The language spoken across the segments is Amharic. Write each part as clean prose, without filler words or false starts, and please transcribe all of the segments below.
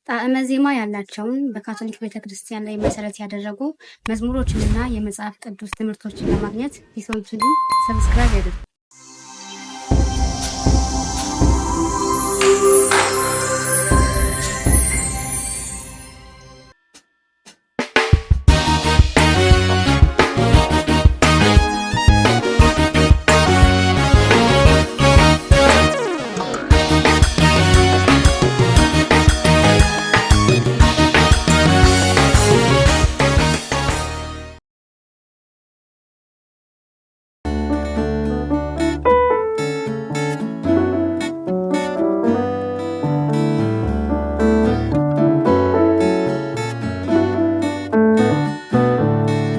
ጣዕመ ዜማ ያላቸውን በካቶሊክ ቤተክርስቲያን ላይ መሰረት ያደረጉ መዝሙሮችንና የመጽሐፍ ቅዱስ ትምህርቶችን ለማግኘት ሊሰንቱን ሰብስክራይብ ያድርጉ።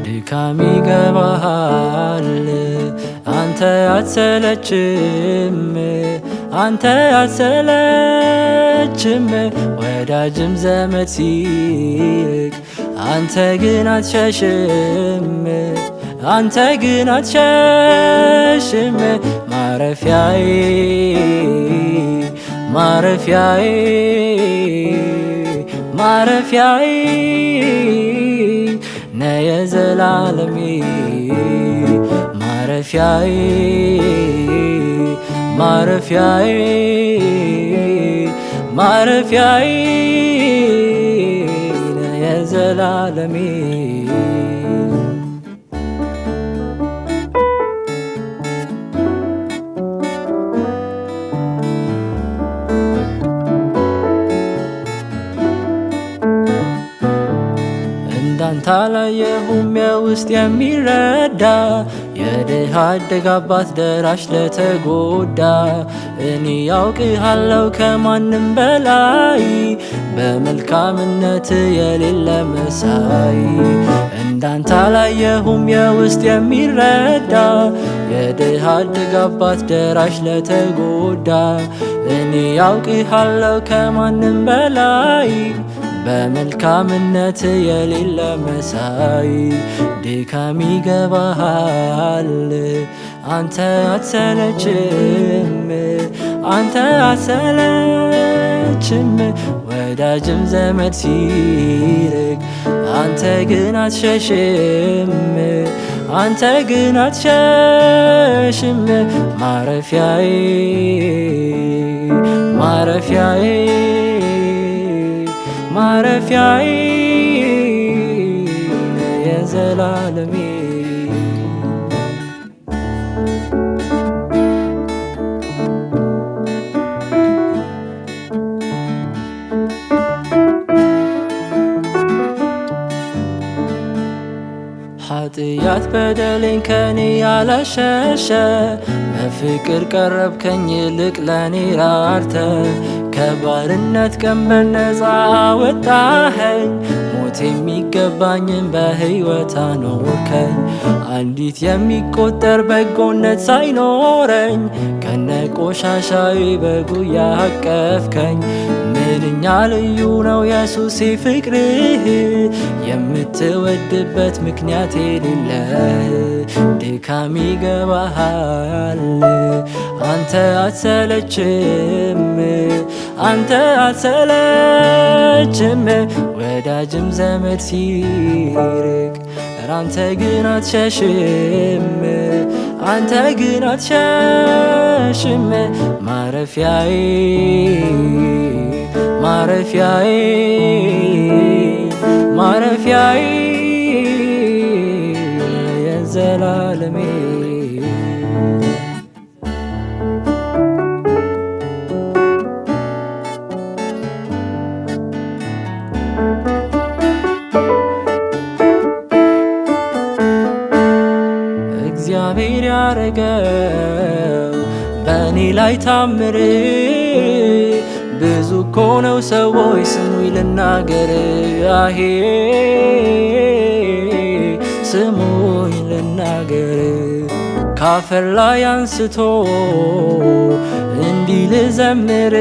ድካም ይገባሃል አንተ አትሰለችም፣ አንተ አትሰለችም። ወዳጅም ዘመድ ሲርቅ አንተ ግን አትሸሽም፣ አንተ ግን አትሸሽም። ማረፊያዬ ማረፊያዬ ማረፊያዬ ነህ የዘላለሜ ማረፊያዬ ማረፊያዬ ማረፊያዬ ነህ የዘላለሜ። እንዳንተ አላየሁም የውስጥ የሚረዳ የድሃ አደግ አባት ደራሽ ለተጎዳ። እኔ ያውቅሃለው ከማንም በላይ በመልካምነት የሌለ መሳይ። እንዳንተ አላየሁም የውስጥ የሚረዳ የድሃ አደግ አባት ደራሽ ለተጎዳ። እኔ ያውቅሃለው ከማንም በላይ በመልካምነት የሌለ መሳይ። ድካም ይገባሃል አንተ አትሰለችም፣ አንተ አትሰለችም። ወዳጅም ዘመድ ሲርቅ አንተ ግን አትሸሽም፣ አንተ ግን አትሸሽም። ማረፊያዬ ማረፊያዬ ማረፊያዬ ነህ የዘላለሜ። ኃጢአት በደሌን ከኔ ያላሸሸ በፍቅር ቀረብከኝ ይልቅ ለኔ ራርተ። ከባርነት ቀንበር ነፃ አወጣኸኝ፣ ሞት የሚገባኝን በሕይወት አኖርከኝ። አንዲት የሚቆጠር በጎነት ሳይኖረኝ ከነ ቆሻሻዬ በጉያ አቀፍከኝ። ምንኛ ልዩ ነው ኢየሱሴ ፍቅርህ፣ የምትወድበት ምክንያት የሌለህ። ድካም ይገባሃል አንተ አትሰለችም፣ አንተ አትሰለችም። ወዳጅም ዘመድ ሲርቅ አንተ ግን አትሸሽም፣ አንተ ግን አትሸሽም። ማረፊያዬ ማረፊያዬ ማረፊያዬ የዘላለሜ። እግዚአብሔር ያረገው በእኔ ላይ ታምር ብዙ እኮ ነው። ሰዎች ስሙኝ ልናገር፣ አሄ ስሙኝ ልናገር። ካፈር ላይ አንስቶ እንዲህ ልዘምር፣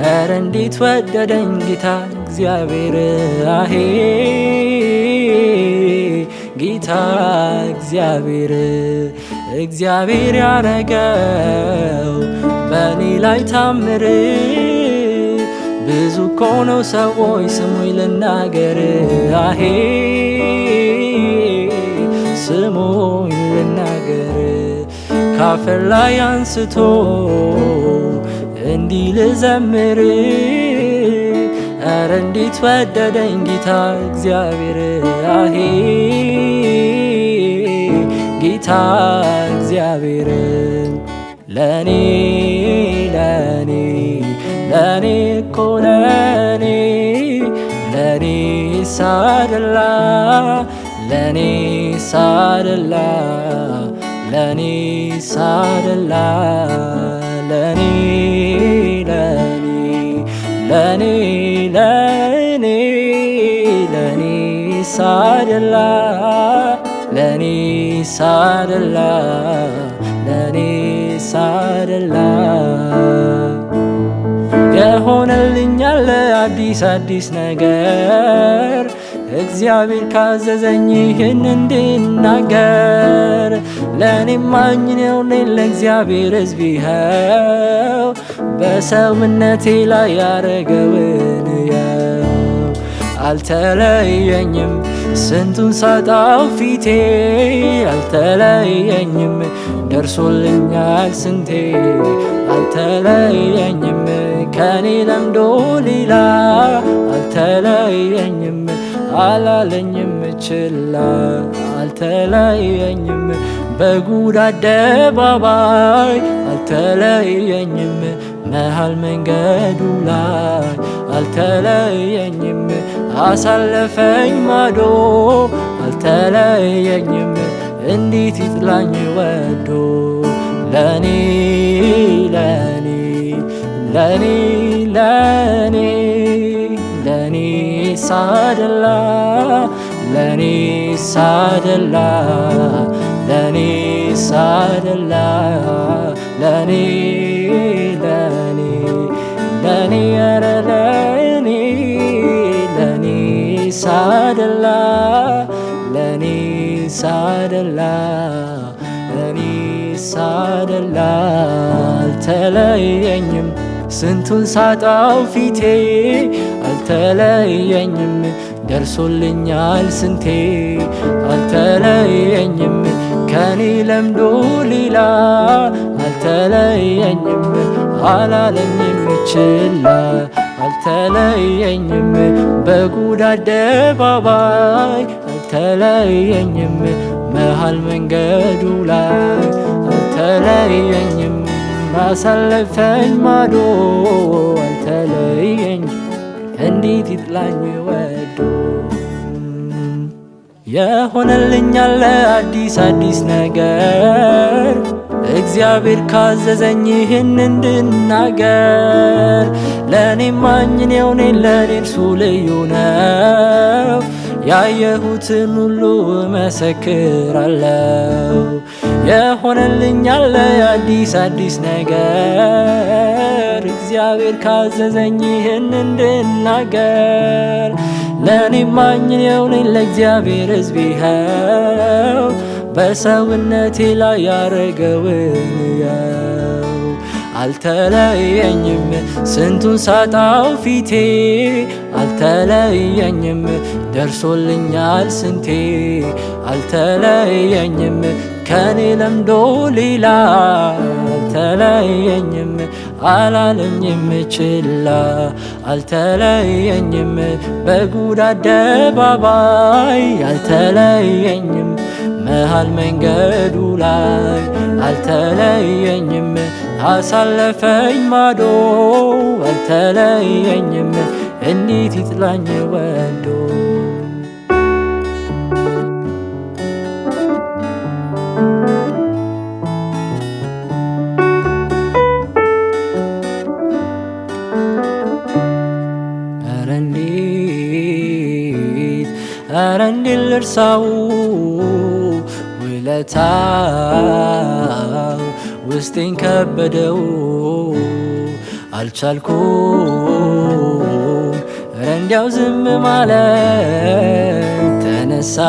ኧረ እንዴት ወደደኝ ጌታ እግዚአብሔር፣ አሄ ጌታ እግዚአብሔር። እግዚአብሔር ያረገው በእኔ ላይ ታምር ብዙ እኮ ነው ሰዎች ስሙኝ ልናገር አሄ ስሙኝ ልናገር ካፈር ላይ አንስቶ እንዲህ ልዘምር ኧረ እንዴት ወደደኝ ጌታ እግዚአብሔር አሄ ጌታ እግዚአብሔር ለኔ ለኔ ለኔ እኮ ለኔ ለኔ ሳደላ ለኔ ሳደላ ለኔ ሳደላ ለኔ ለኔ ለኔ ለኔ ለኔ ሳደላ ለኔ ሳደላ ለኔ ሳደላ የሆነልኛል አዲስ አዲስ ነገር እግዚአብሔር ካዘዘኝ ይህን እንድናገር ለኔም ማኝ ነው ለእግዚአብሔር ሕዝብ ይኸው በሰውነቴ ላይ ያረገውን ያው አልተለየኝም ስንቱን ሳጣው ፊቴ አልተለየኝም ደርሶልኛል ስንቴ አልተለየኝም ከኔ ለምዶ ሌላ አልተለየኝም አላለኝም ችላ አልተለየኝም በጉድ አደባባይ አልተለየኝም መሃል መንገዱ ላይ አልተለየኝም አሳለፈኝ ማዶ አልተለየኝም እንዴት ይጥላኝ ወዶ ለኔ ለኔ ለኔ ለኔ ለኔ ሳደላ ለኔ ሳደላ ለኔ ሳደላ ለኔ ለኔ ለኔ ኧረ ለኔ ለኔ ሳደላ ለኔ ሳደላ ለኔ ሳደላ አልተለየኝም ስንቱን ሳጣው ፊቴ አልተለየኝም ደርሶልኛል ስንቴ አልተለየኝም ከኔ ለምዶ ሌላ አልተለየኝም አላለኝም ችላ አልተለየኝም በጉድ አደባባይ አልተለየኝም መሃል መንገዱ ላይ አልተለየኝም አሳለፈኝ ማዶ አልተለየኝም እንዴት ይጥላኝ ወዶ የሆነልኛል አዲስ አዲስ ነገር እግዚአብሔር ካዘዘኝ ይህን እንድናገር ለኔም ማኝ ነው ለኔ እርሱ ልዩ ነው ያየሁትን ሁሉ መሰክራለሁ የሆነልኛል አዲስ አዲስ ነገር እግዚአብሔር ካዘዘኝ ይህን እንድናገር ለኔም ማኝ ነው ለእግዚአብሔር ሕዝብ ይኸው በሰውነቴ ላይ ያረገውን ያው አልተለየኝም ስንቱን ሳጣው ፊቴ አልተለየኝም ደርሶልኛል ስንቴ አልተለየኝም ከኔ ለምዶ ሌላ አልተለየኝም አላለኝም ችላ አልተለየኝም በጉድ አደባባይ አልተለየኝም መሃል መንገዱ ላይ አልተለየኝም አሳለፈኝ ማዶ አልተለየኝም እንዴት ይጥላኝ ወዶ ኧረ እንዴት ልርሳው ውለታው ውስጤን ከበደው አልቻልኩም ኧረ እንዲያው ዝም ማለት ተነሳው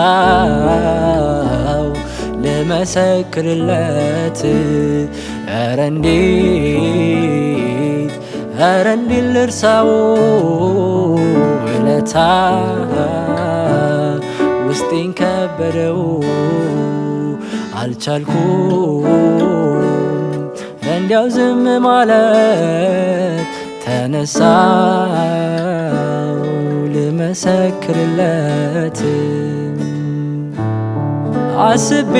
ልመሰክርለት ኧረ እንዴት ኧረ እንዴት ልርሳው ውለታ ውስጤን ከበደው አልቻልኩም እንዲያው ዝም ማለት ተነሳው ልመሰክርለት አስቤ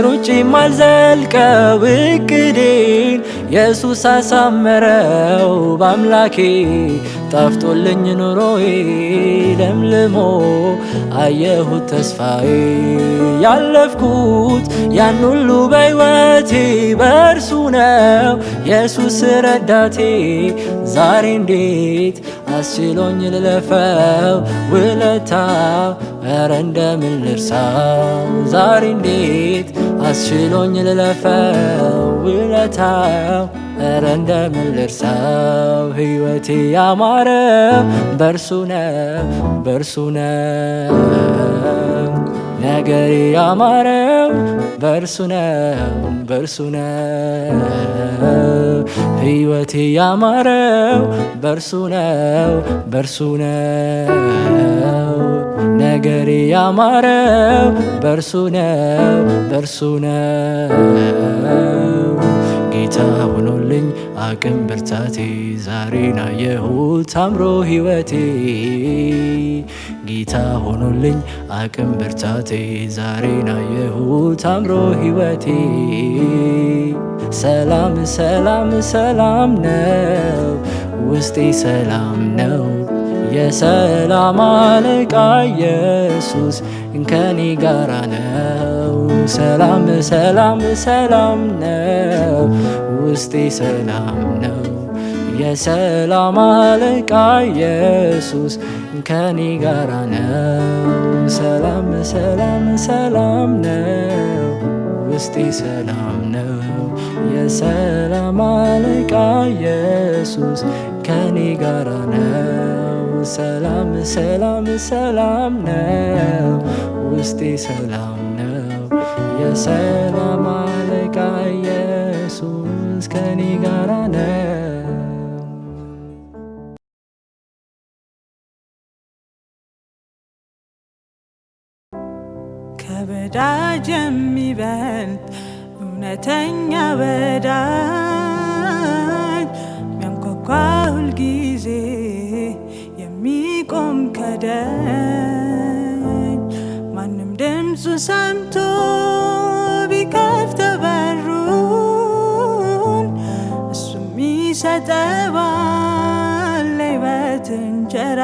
ሩጬ ማልዘልቀው እቅዴን ኢየሱስ አሳመረው በአምላኬ ጠፍቶልኝ ኑሮዬ ለምልሞ አየሁት ተስፋዬ ያለፍኩት ያን ሁሉ በሕይወቴ በእርሱ ነው ኢየሱስ ረዳቴ ዛሬ እንዴት አስችሎኝ ልለፈው ውለታው ኧረ እንደምን ልርሳው ዛሬ እንዴት አስችሎኝ ልለፈው ውለታው ኧረ እንደምን ልርሳው ሕይወቴ ያማረው በእርሱ ነው በእርሱ ነው ነገሬ ያማረው በእርሱ ነው በእርሱ ነው ሕይወቴ ያማረው በእርሱ ነው በእርሱ ነው ነገሬ ያማረው በእርሱ ነው በእርሱ ነው ጌታ ሆኖልኝ አቅም ብርታቴ ዛሬን አየሁት አምሮ ሕይወቴ ጌታ ሆኖልኝ አቅም ብርታቴ ዛሬን አየሁት አምሮ ሕይወቴ ሰላም ሰላም ሰላም ነው ውስጤ ሰላም ነው የሰላም አለቃ ኢየሱስ ከኔ ጋራ ነው ሰላም ሰላም ሰላም ነው ውስጤ ሰላም ነው የሰላም አለቃ ኢየሱስ ከኔ ጋራ ነው ሰላም ሰላም ሰላም ነው ውስጤ ሰላም ነው የሰላም አለቃ ኢየሱስ ከኔ ጋራ ነው ሰላም ሰላም ሰላም ነው ውስጤ ሰላም ነው የሰላም አለቃ ኢየሱስ ከኔ ጋራ ነው ከወዳጅ የሚበልጥ እውነተኛ ወዳጅ ሚያንኳኳ ሁልጊዜ የሚቆም ከደጅ ማንም ድምፁ ሰምቶ ቢከፍተው በሩን እሱም ይሰጠዋል የሕይወት እንጀራ